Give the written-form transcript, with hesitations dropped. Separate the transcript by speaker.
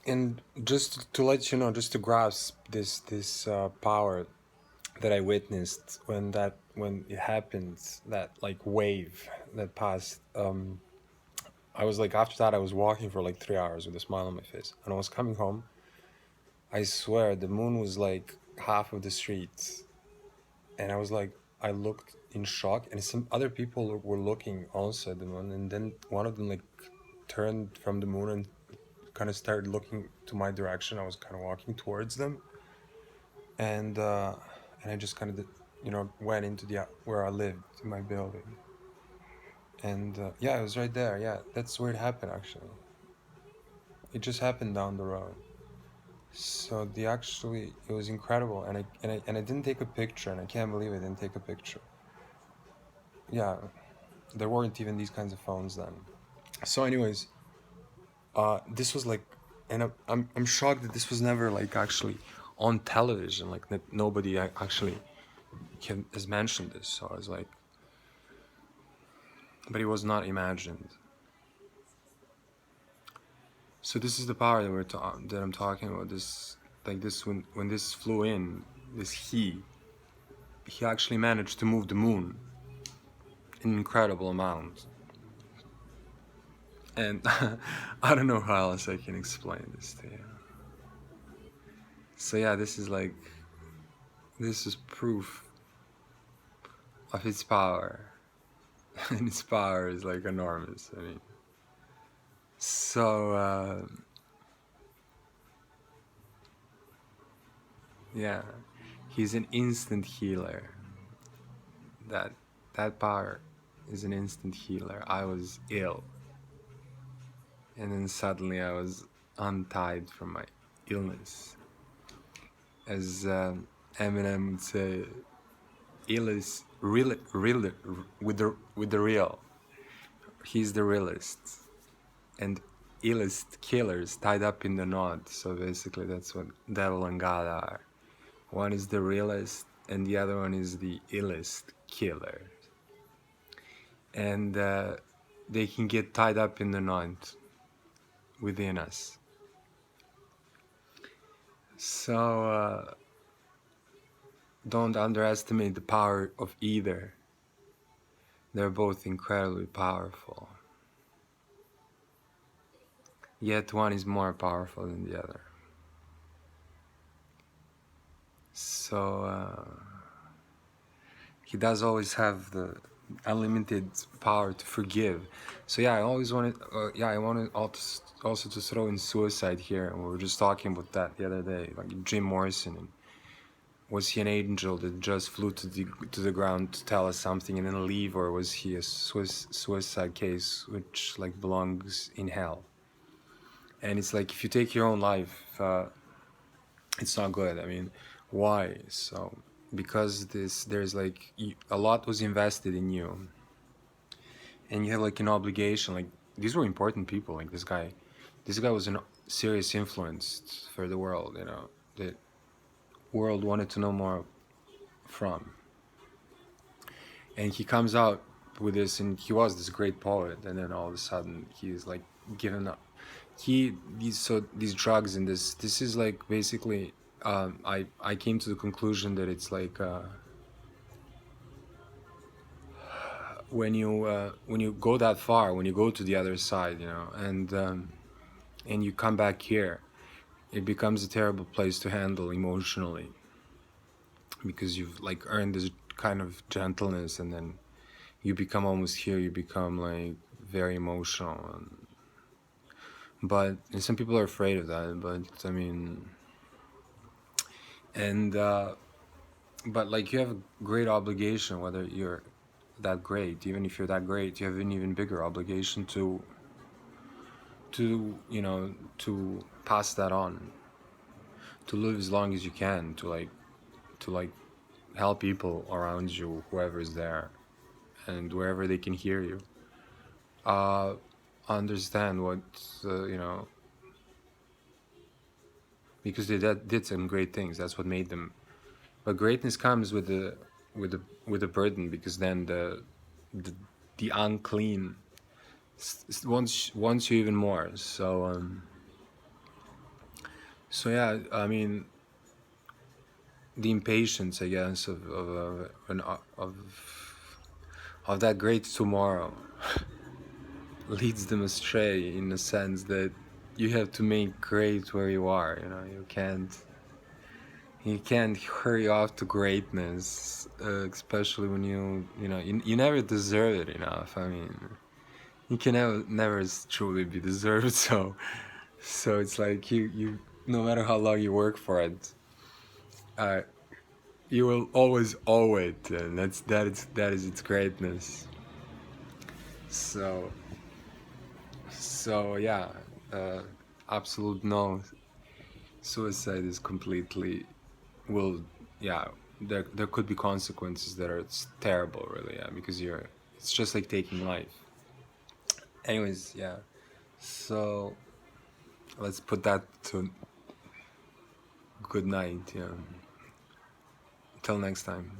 Speaker 1: And just to let you know, just to grasp this power that I witnessed when it happened, that like wave that passed. I was like, after that, I was walking for like 3 hours with a smile on my face, and I was coming home. I swear, the moon was like half of the streets, and I was like, I looked in shock, and some other people were looking also at the moon, and then one of them like turned from the moon and kind of started looking to my direction. I was kind of walking towards them, and I just kind of went into the where I lived in my building, and yeah, it was right there. Yeah, that's where it happened actually. It just happened down the road. So the actually it was incredible, and I didn't take a picture, and I can't believe I didn't take a picture. Yeah, there weren't even these kinds of phones then. So, anyways, this was like, and I'm shocked that this was never like actually on television. Like that nobody actually has mentioned this. So I was like, but it was not imagined. So this is the power that that I'm talking about. This like this when this flew in, this he actually managed to move the moon an incredible amount. And I don't know how else I can explain this to you. So yeah, this is proof of its power. And its power is like enormous. I mean, so yeah, he's an instant healer. That that power is an instant healer. I was ill, and then suddenly I was untied from my illness. As Eminem would say, ill is real with the real. He's the realist, and illest killers tied up in the knot. So basically, that's what devil and God are. One is the realist, and the other one is the illest killer. And they can get tied up in the knot within us. So don't underestimate the power of either. They're both incredibly powerful. Yet one is more powerful than the other. So he does always have the unlimited power to forgive. So yeah, I always wanted, I wanted also to throw in suicide here, and we were just talking about that the other day, like Jim Morrison. And was he an angel that just flew to the ground to tell us something and then leave, or was he a suicide case which like belongs in hell? And it's like, if you take your own life, it's not good. I mean, why? So because there's like a lot was invested in you, and you have like an obligation. Like, these were important people. Like this guy was a serious influence for the world. You know, the world wanted to know more from. And he comes out with this, and he was this great poet, and then all of a sudden he's like given up. These drugs and this is like basically. I came to the conclusion that it's like when you go that far, when you go to the other side, you know, and you come back here, it becomes a terrible place to handle emotionally, because you've like earned this kind of gentleness, and then you become almost here, you become like very emotional. And some people are afraid of that, but I mean, and but like, you have a great obligation, whether you're that great, even if you're that great, you have an even bigger obligation to you know, to pass that on, to live as long as you can, to like help people around you, whoever is there, and wherever they can hear you, understand what you know, because they did some great things. That's what made them. But greatness comes with the burden, because then the unclean wants you even more. So So yeah, I mean, the impatience, I guess, of that great tomorrow leads them astray, in the sense that you have to make great where you are. You know, you can't hurry off to greatness, especially when you never deserve it enough. I mean, you can never truly be deserved. So it's like you no matter how long you work for it, uh, you will always owe it, and that is its greatness. So yeah, uh, absolute no. Suicide is completely will yeah. There could be consequences that are terrible, really. Yeah, because it's just like taking life. Anyways, yeah. So let's put that to good night. Yeah. Till next time.